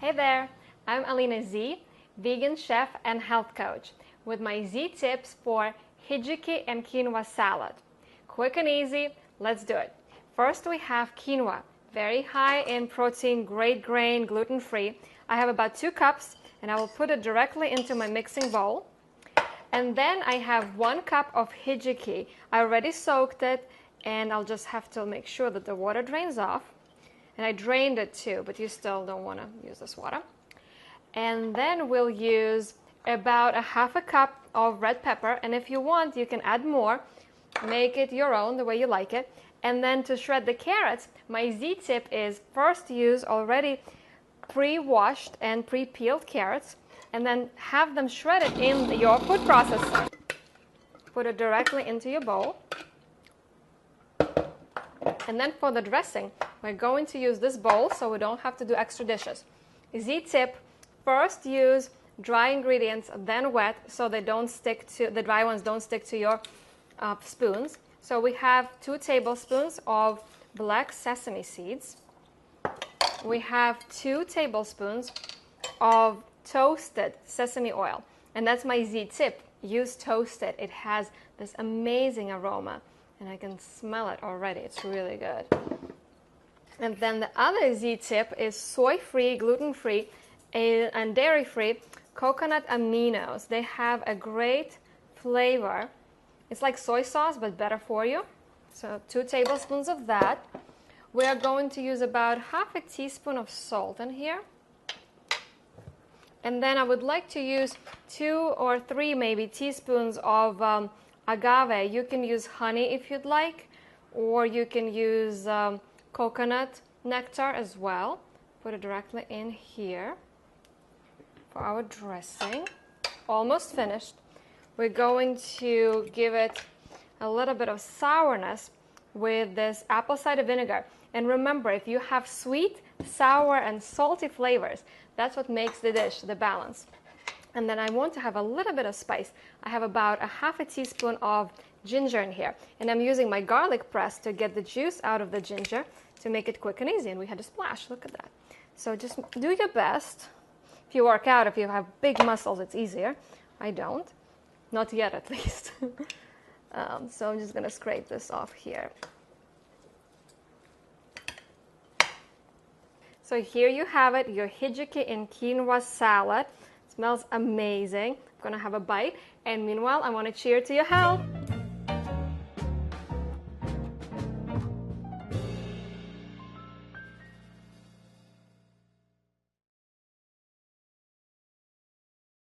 Hey there, I'm Alina Z, vegan chef and health coach, with my Z tips for Hijiki and Quinoa salad. Quick and easy, let's do it. First we have quinoa, very high in protein, great grain, gluten-free. I have about 2 cups and I will put it directly into my mixing bowl. And then I have 1 cup of hijiki. I already soaked it and I'll just have to make sure that the water drains off. And I drained it too, but you still don't want to use this water. And then we'll use about a half a cup of red pepper, and if you want you can add more, make it your own the way you like it. And then to shred the carrots, my Z tip is first use already pre-washed and pre-peeled carrots, and then have them shredded in your food processor. Put it directly into your bowl. And then for the dressing, we're going to use this bowl so we don't have to do extra dishes. Z tip, first use dry ingredients, then wet, so they don't stick to, the dry ones don't stick to your spoons. So we have 2 tablespoons of black sesame seeds. We have 2 tablespoons of toasted sesame oil. And that's my Z tip, use toasted. It has this amazing aroma. And I can smell it already, it's really good. And then the other Z tip is soy-free, gluten-free, and dairy-free coconut aminos. They have a great flavor. It's like soy sauce, but better for you. So 2 tablespoons of that. We are going to use about half a teaspoon of salt in here. And then I would like to use 2 or 3 maybe teaspoons of agave. You can use honey if you'd like, or you can use coconut nectar as well. Put it directly in here for our dressing. Almost finished. We're going to give it a little bit of sourness with this apple cider vinegar. And remember, if you have sweet, sour, and salty flavors, that's what makes the dish, the balance. And then I want to have a little bit of spice. I have about a half a teaspoon of ginger in here. And I'm using my garlic press to get the juice out of the ginger to make it quick and easy. And we had a splash, look at that. So just do your best. If you work out, if you have big muscles, it's easier. I don't. Not yet, at least. So I'm just gonna scrape this off here. So here you have it, your hijiki and quinoa salad. Smells amazing. I'm gonna have a bite, and meanwhile I want to cheer to your health.